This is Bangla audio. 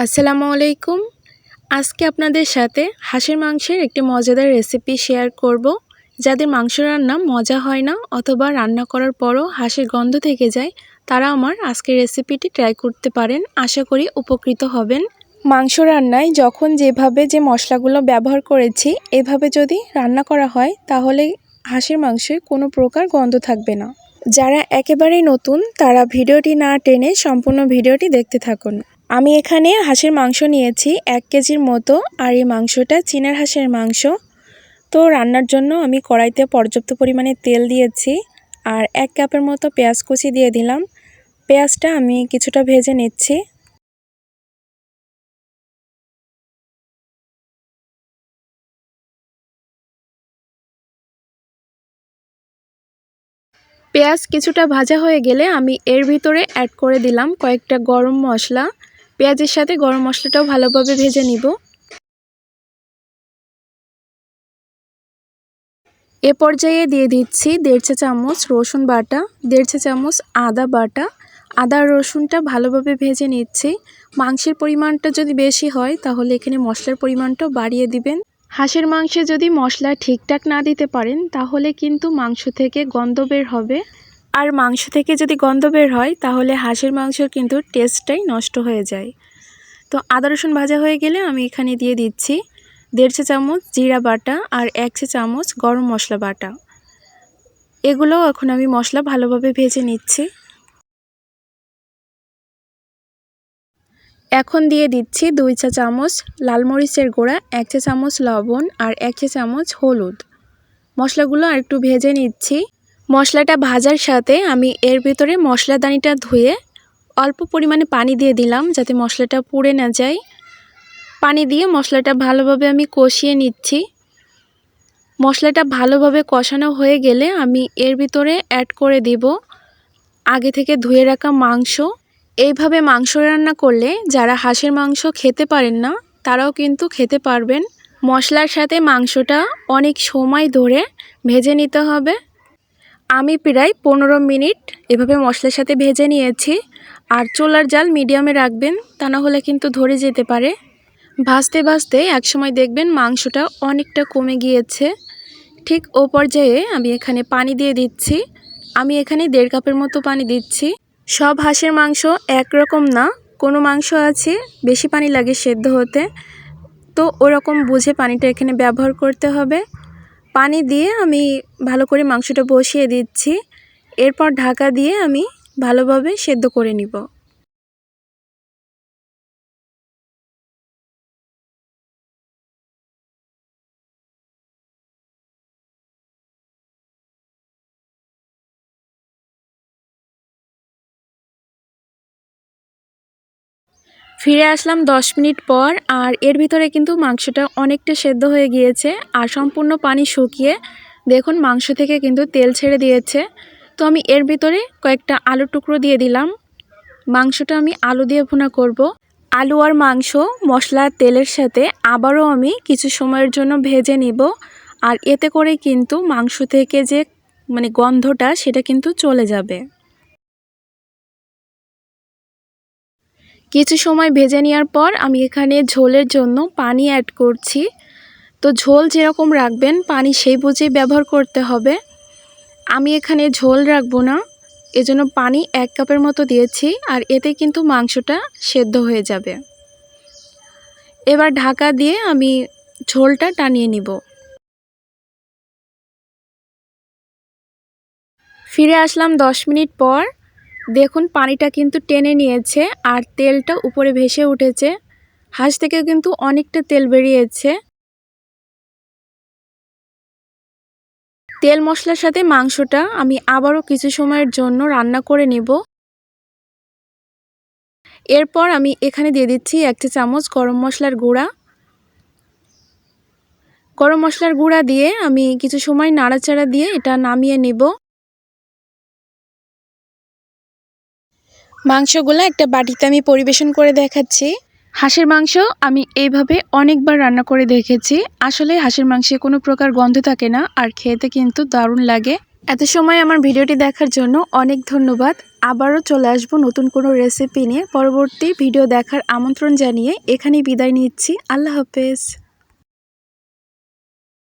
আসসালামু আলাইকুম। আজকে আপনাদের সাথে হাঁসের মাংসের একটি মজাদার রেসিপি শেয়ার করব। যাদের মাংস রান্না মজা হয় না অথবা রান্না করার পরও হাঁসের গন্ধ থেকে যায়, তারা আমার আজকের রেসিপিটি ট্রাই করতে পারেন। আশা করি উপকৃত হবেন। মাংস রান্নায় যখন যেভাবে যে মশলাগুলো ব্যবহার করেছি, এভাবে যদি রান্না করা হয় তাহলে হাঁসের মাংসে কোনো প্রকার গন্ধ থাকবে না। যারা একেবারেই নতুন তারা ভিডিওটি না টেনে সম্পূর্ণ ভিডিওটি দেখতে থাকুন। আমি এখানে হাঁসের মাংস নিয়েছি 1 কেজির মতো, আর এই মাংসটা চীনার হাঁসের মাংস। তো রান্নার জন্য আমি কড়াইতে পর্যাপ্ত পরিমাণে তেল দিয়েছি আর 1 কাপের মতো পেঁয়াজ কুচি দিয়ে দিলাম। পেঁয়াজটা আমি কিছুটা ভেজে নিচ্ছি। পেঁয়াজ কিছুটা ভাজা হয়ে গেলে আমি এর ভিতরে অ্যাড করে দিলাম কয়েকটা গরম মশলা। পেঁয়াজের সাথে গরম মশলাটাও ভালোভাবে ভেজে নিব। এ পর্যায়ে দিয়ে দিচ্ছি 1.5 চা চামচ রসুন বাটা, 1.5 চা চামচ আদা বাটা। আদা রসুনটা ভালোভাবে ভেজে নিচ্ছি। মাংসের পরিমাণটা যদি বেশি হয় তাহলে এখানে মশলার পরিমাণটাও বাড়িয়ে দিবেন। হাঁসের মাংসে যদি মশলা ঠিকঠাক না দিতে পারেন তাহলে কিন্তু মাংস থেকে গন্ধ বের হবে, আর মাংস থেকে যদি গন্ধ বের হয় তাহলে হাঁসের মাংসের কিন্তু টেস্টটাই নষ্ট হয়ে যায়। তো আদা রসুন ভাজা হয়ে গেলে আমি এখানে দিয়ে দিচ্ছি 1.5 চা চামচ জিরা বাটা আর 1 চা চামচ গরম মশলা বাটা। এগুলো এখন আমি মশলা ভালোভাবে ভেজে নিচ্ছি। এখন দিয়ে দিচ্ছি 2 চা চামচ লাল মরিচের গুঁড়া, 1 চা চামচ লবণ আর 1 চা চামচ হলুদ। মশলাগুলো আর একটু ভেজে নিচ্ছি। মশলাটা ভাজার সাথে আমি এর ভিতরে মশলাদানিটা ধুয়ে অল্প পরিমাণে পানি দিয়ে দিলাম যাতে মশলাটা পুড়ে না যায়। পানি দিয়ে মশলাটা ভালোভাবে আমি কষিয়ে নিচ্ছি। মশলাটা ভালোভাবে কষানো হয়ে গেলে আমি এর ভিতরে অ্যাড করে দিব আগে থেকে ধুয়ে রাখা মাংস। এইভাবে মাংস রান্না করলে যারা হাঁসের মাংস খেতে পারেন না তারাও কিন্তু খেতে পারবেন। মশলার সাথে মাংসটা অনেক সময় ধরে ভেজে নিতে হবে। আমি প্রায় 15 মিনিট এভাবে মশলার সাথে ভেজে নিয়েছি। আর চুলার জাল মিডিয়ামে রাখবেন, তা না হলে কিন্তু ধরে যেতে পারে। ভাজতে ভাজতে একসময় দেখবেন মাংসটা অনেকটা কমে গিয়েছে। ঠিক ও পর্যায়ে আমি এখানে পানি দিয়ে দিচ্ছি। আমি এখানে 1.5 কাপের মতো পানি দিচ্ছি। সব হাঁসের মাংস একরকম না, কোনো মাংস আছে বেশি পানি লাগে সেদ্ধ হতে, তো ওরকম বুঝে পানিটা এখানে ব্যবহার করতে হবে। পানি দিয়ে আমি ভালো করে মাংসটা বসিয়ে দিচ্ছি। এরপর ঢাকা দিয়ে আমি ভালোভাবে সেদ্ধ করে নিব। ফিরে আসলাম 10 মিনিট পর, আর এর ভিতরে কিন্তু মাংসটা অনেকটা সেদ্ধ হয়ে গিয়েছে আর সম্পূর্ণ পানি শুকিয়ে দেখুন মাংস থেকে কিন্তু তেল ছেড়ে দিয়েছে। তো আমি এর ভিতরে কয়েকটা আলুর টুকরো দিয়ে দিলাম। মাংসটা আমি আলু দিয়ে ভুনা করব। আলু আর মাংস মশলার তেলের সাথে আবারও আমি কিছু সময়ের জন্য ভেজে নিব। আর এতে করে কিন্তু মাংস থেকে যে গন্ধটা সেটা কিন্তু চলে যাবে। কিছু সময় ভেজে নেওয়ার পর আমি এখানে ঝোলের জন্য পানি অ্যাড করছি। তো ঝোল যেরকম রাখবেন পানি সেই বুঝে ব্যবহার করতে হবে। আমি এখানে ঝোল রাখবো না, এজন্য পানি 1 কাপের মতো দিয়েছি, আর এতে কিন্তু মাংসটা সেদ্ধ হয়ে যাবে। এবার ঢাকা দিয়ে আমি ঝোলটা টানিয়ে নিব। ফিরে আসলাম 10 মিনিট পর। দেখুন পানিটা কিন্তু টেনে নিয়েছে আর তেলটা উপরে ভেসে উঠেছে। হাঁস থেকে কিন্তু অনেকটা তেল বেরিয়েছে। তেল মশলার সাথে মাংসটা আমি আবারও কিছু সময়ের জন্য রান্না করে নেব। এরপর আমি এখানে দিয়ে দিচ্ছি 1 চা চামচ গরম মশলার গুঁড়া। গরম মশলার গুঁড়া দিয়ে আমি কিছু সময় নাড়াচাড়া দিয়ে এটা নামিয়ে নেব। মাংসগুলো একটা বাটিতে আমি পরিবেশন করে দেখাচ্ছি। হাঁসের মাংস আমি এইভাবে অনেকবার রান্না করে দেখেছি। আসলে হাঁসের মাংসে কোনো প্রকার গন্ধ থাকে না আর খেতে কিন্তু দারুণ লাগে। এত সময় আমার ভিডিওটি দেখার জন্য অনেক ধন্যবাদ। আবারও চলে আসবো নতুন কোনো রেসিপি নিয়ে। পরবর্তী ভিডিও দেখার আমন্ত্রণ জানিয়ে এখানেই বিদায় নিচ্ছি। আল্লাহ হাফেজ।